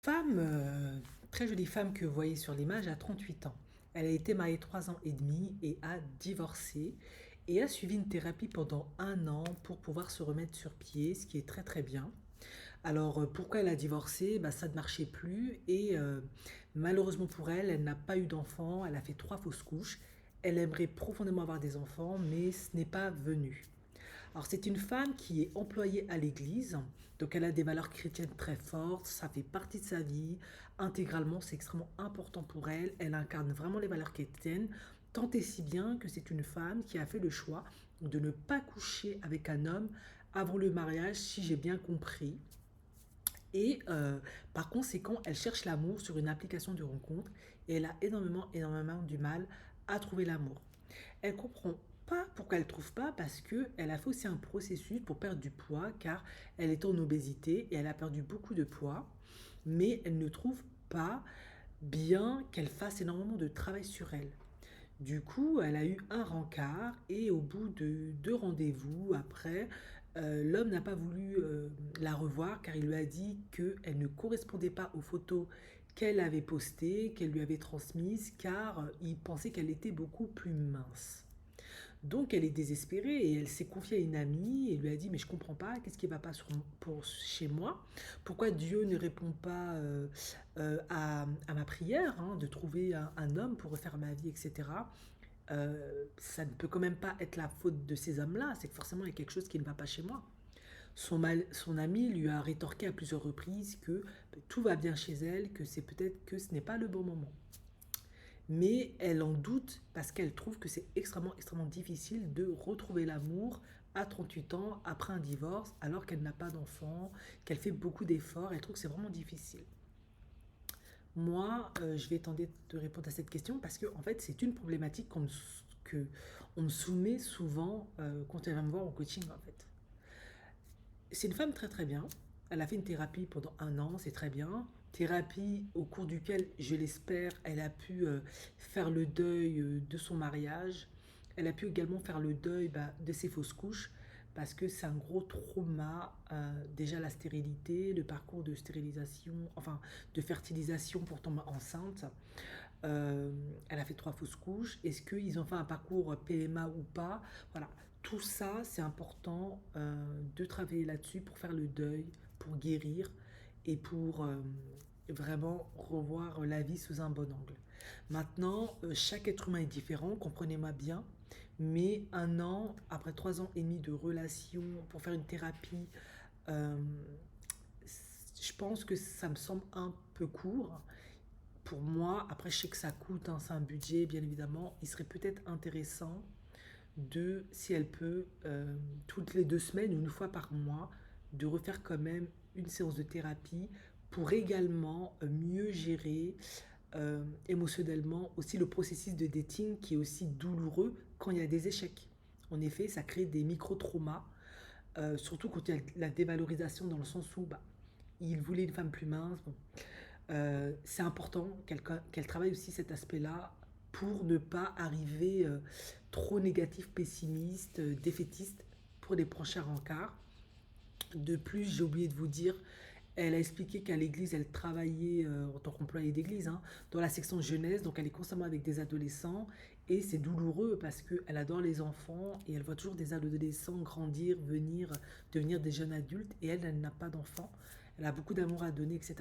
Femme, très jolie femme que vous voyez sur l'image, a 38 ans. Elle a été mariée 3 ans et demi et a divorcé et a suivi une thérapie pendant un an pour pouvoir se remettre sur pied, ce qui est très très bien. Alors pourquoi elle a divorcé? Bah, ça ne marchait plus et malheureusement pour elle, elle n'a pas eu d'enfant, elle a fait 3 fausses couches. Elle aimerait profondément avoir des enfants, mais ce n'est pas venu. Alors c'est une femme qui est employée à l'église, donc elle a des valeurs chrétiennes très fortes, ça fait partie de sa vie, intégralement, c'est extrêmement important pour elle, elle incarne vraiment les valeurs chrétiennes, tant et si bien que c'est une femme qui a fait le choix de ne pas coucher avec un homme avant le mariage, si j'ai bien compris. Et par conséquent, elle cherche l'amour sur une application de rencontre et elle a énormément du mal à trouver l'amour. Elle comprend pas pourquoi elle ne trouve pas parce que elle a fait aussi un processus pour perdre du poids car elle est en obésité et elle a perdu beaucoup de poids, mais elle ne trouve pas bien qu'elle fasse énormément de travail sur elle. Du coup, elle a eu un rencard et au bout de 2 rendez-vous après, l'homme n'a pas voulu la revoir car il lui a dit qu'elle ne correspondait pas aux photos qu'elle avait postées, qu'elle lui avait transmises, car il pensait qu'elle était beaucoup plus mince. Donc elle est désespérée et elle s'est confiée à une amie et lui a dit mais je comprends pas, qu'est-ce qui va pas chez moi? Pourquoi Dieu ne répond pas à ma prière de trouver un homme pour refaire ma vie, etc. Ça ne peut quand même pas être la faute de ces hommes-là, c'est que forcément il y a quelque chose qui ne va pas chez moi. Son ami lui a rétorqué à plusieurs reprises que tout va bien chez elle, que c'est peut-être que ce n'est pas le bon moment. Mais elle en doute parce qu'elle trouve que c'est extrêmement difficile de retrouver l'amour à 38 ans après un divorce alors qu'elle n'a pas d'enfant, qu'elle fait beaucoup d'efforts, elle trouve que c'est vraiment difficile. Moi, je vais tenter de répondre à cette question parce que en fait, c'est une problématique que on me soumet souvent quand elle va me voir au coaching en fait. C'est une femme très très bien. Elle a fait une thérapie pendant un an, c'est très bien. Thérapie au cours duquel, je l'espère, elle a pu faire le deuil de son mariage. Elle a pu également faire le deuil de ses fausses couches parce que c'est un gros trauma. Déjà la stérilité, le parcours de stérilisation, enfin de fertilisation pour tomber enceinte. Elle a fait 3 fausses couches. Est-ce qu'ils ont fait un parcours PMA ou pas? Voilà, tout ça, c'est important de travailler là-dessus pour faire le deuil, pour guérir et pour vraiment revoir la vie sous un bon angle. Maintenant, chaque être humain est différent, comprenez-moi bien, mais un an, après 3 ans et demi de relation, pour faire une thérapie, euh, je pense que ça me semble un peu court pour moi. Après, je sais que ça coûte, c'est un budget, bien évidemment. Il serait peut-être intéressant de, si elle peut, toutes les 2 semaines ou une fois par mois, de refaire quand même une séance de thérapie pour également mieux gérer émotionnellement aussi le processus de dating qui est aussi douloureux quand il y a des échecs. En effet, ça crée des micro-traumas, surtout quand il y a la dévalorisation dans le sens où il voulait une femme plus mince. Bon, c'est important qu'elle travaille aussi cet aspect-là pour ne pas arriver trop négatif, pessimiste, défaitiste pour les prochains rencarts. De plus, j'ai oublié de vous dire, elle a expliqué qu'à l'église, elle travaillait en tant qu'employée d'église dans la section jeunesse, donc elle est constamment avec des adolescents et c'est douloureux parce qu'elle adore les enfants et elle voit toujours des adolescents grandir, devenir des jeunes adultes et elle n'a pas d'enfants. Elle a beaucoup d'amour à donner, etc.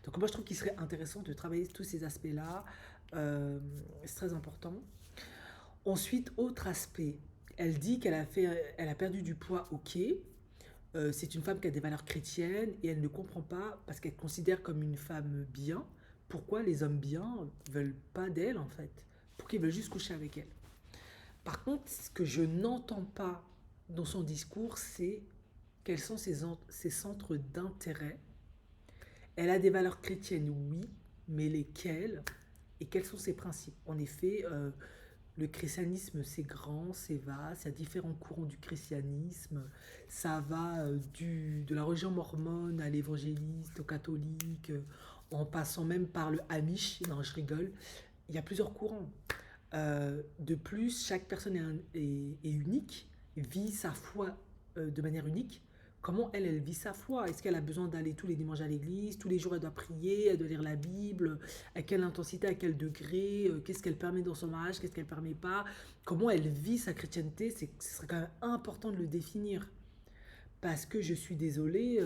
Donc moi je trouve qu'il serait intéressant de travailler tous ces aspects-là. C'est très important. Ensuite, autre aspect, elle dit elle a perdu du poids, ok. C'est une femme qui a des valeurs chrétiennes et elle ne comprend pas parce qu'elle considère comme une femme bien pourquoi les hommes bien veulent pas d'elle en fait, pourquoi ils veulent juste coucher avec elle. Par contre, ce que je n'entends pas dans son discours, c'est quels sont ses centres d'intérêt. Elle a des valeurs chrétiennes, oui, mais lesquelles et quels sont ses principes. En effet, le christianisme, c'est grand, c'est vaste, il y a différents courants du christianisme. Ça va de la religion mormone à l'évangéliste, au catholique, en passant même par le Amish. Non, je rigole. Il y a plusieurs courants. De plus, chaque personne est unique, vit sa foi de manière unique. comment elle vit sa foi. Est-ce qu'elle a besoin d'aller tous les dimanches à l'église, tous les jours elle doit prier, elle doit lire la Bible, à quelle intensité, à quel degré, qu'est-ce qu'elle permet dans son mariage, qu'est-ce qu'elle ne permet pas, comment elle vit sa chrétienté, ce serait quand même important de le définir. Parce que je suis désolée,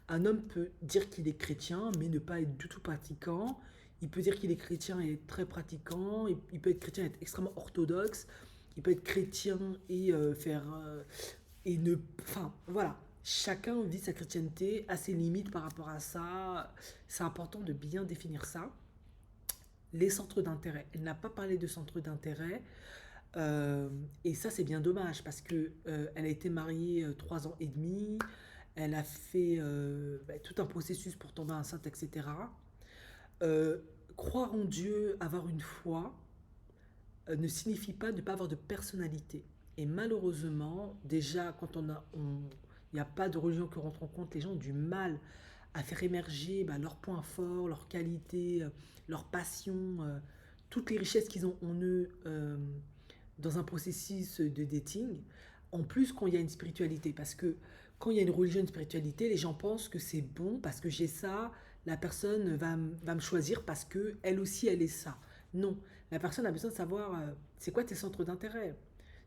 un homme peut dire qu'il est chrétien, mais ne pas être du tout pratiquant. Il peut dire qu'il est chrétien et être très pratiquant. Il peut être chrétien et être extrêmement orthodoxe. Il peut être chrétien et et ne. Enfin, voilà. Chacun vit sa chrétienté à ses limites par rapport à ça. C'est important de bien définir ça. Les centres d'intérêt. Elle n'a pas parlé de centres d'intérêt. Et ça, c'est bien dommage parce que elle a été mariée 3 ans et demi. Elle a fait tout un processus pour tomber enceinte, etc. Euh, Croire en Dieu, avoir une foi, ne signifie pas ne pas avoir de personnalité. Et malheureusement, déjà, quand il n'y a pas de religion qui rentre en compte, les gens ont du mal à faire émerger leurs points forts, leurs qualités, leurs passions, toutes les richesses qu'ils ont en eux dans un processus de dating. En plus, quand il y a une spiritualité, parce que quand il y a une religion, une spiritualité, les gens pensent que c'est bon parce que j'ai ça, la personne va me choisir parce que elle aussi, elle est ça. Non, la personne a besoin de savoir c'est quoi tes centres d'intérêt.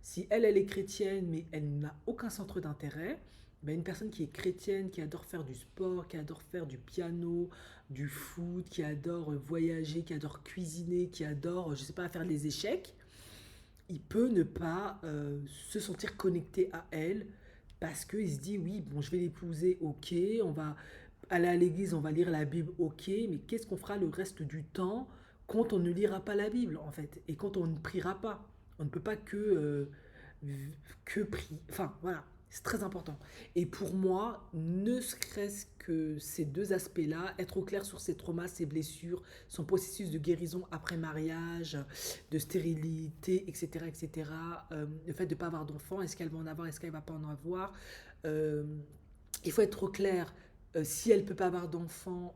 Si elle est chrétienne, mais elle n'a aucun centre d'intérêt, ben une personne qui est chrétienne, qui adore faire du sport, qui adore faire du piano, du foot, qui adore voyager, qui adore cuisiner, qui adore, je sais pas, faire des échecs, il peut ne pas se sentir connecté à elle parce qu'il se dit oui, bon, je vais l'épouser, ok, on va aller à l'église, on va lire la Bible, ok, mais qu'est-ce qu'on fera le reste du temps quand on ne lira pas la Bible en fait et quand on ne priera pas. On ne peut pas que prier. Enfin voilà, c'est très important. Et pour moi, ne serait-ce que ces deux aspects-là, être au clair sur ses traumas, ses blessures, son processus de guérison après mariage, de stérilité, etc., etc. Le fait de ne pas avoir d'enfant, est-ce qu'elle va en avoir, est-ce qu'elle ne va pas en avoir. Euh, il faut être au clair. Si elle ne peut pas avoir d'enfant,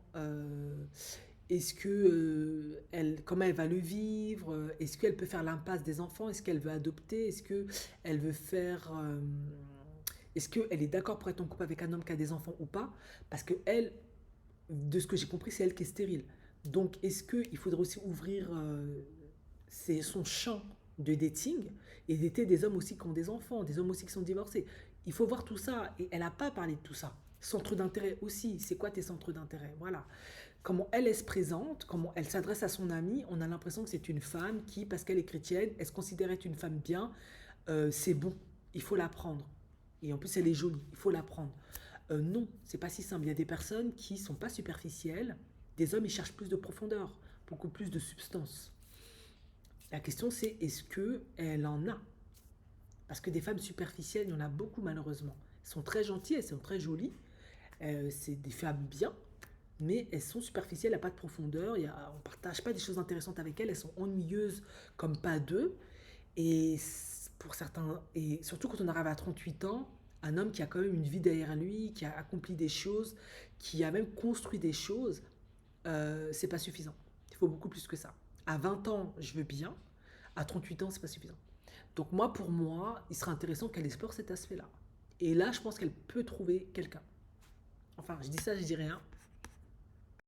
est-ce que comment elle va le vivre? Est-ce qu'elle peut faire l'impasse des enfants? Est-ce qu'elle veut adopter? Est-ce que elle veut faire est-ce qu'elle est d'accord pour être en couple avec un homme qui a des enfants ou pas? Parce que elle, de ce que j'ai compris, c'est elle qui est stérile. Donc, est-ce qu'il faudrait aussi ouvrir son champ de dating et dater des hommes aussi qui ont des enfants, des hommes aussi qui sont divorcés? Il faut voir tout ça. Et elle n'a pas parlé de tout ça. Centre d'intérêt aussi. C'est quoi tes centres d'intérêt? Voilà. Comment elle se présente, comment elle s'adresse à son amie, on a l'impression que c'est une femme qui, parce qu'elle est chrétienne, elle se considère être une femme bien, c'est bon, il faut la prendre. Et en plus, elle est jolie, il faut la prendre. Non, c'est pas si simple. Il y a des personnes qui sont pas superficielles. Des hommes, ils cherchent plus de profondeur, beaucoup plus de substance. La question, c'est est-ce que elle en a? Parce que des femmes superficielles, il y en a beaucoup malheureusement. Elles sont très gentilles, elles sont très jolies. C'est des femmes bien, mais elles sont superficielles, il n'y a pas de profondeur, on ne partage pas des choses intéressantes avec elles, elles sont ennuyeuses comme pas deux. Et pour certains, et surtout quand on arrive à 38 ans, un homme qui a quand même une vie derrière lui, qui a accompli des choses, qui a même construit des choses, c'est pas suffisant. Il faut beaucoup plus que ça. À 20 ans, je veux bien. À 38 ans, c'est pas suffisant. Donc moi, pour moi, il serait intéressant qu'elle explore cet aspect-là. Et là, je pense qu'elle peut trouver quelqu'un. Enfin, je dis ça, je dis rien.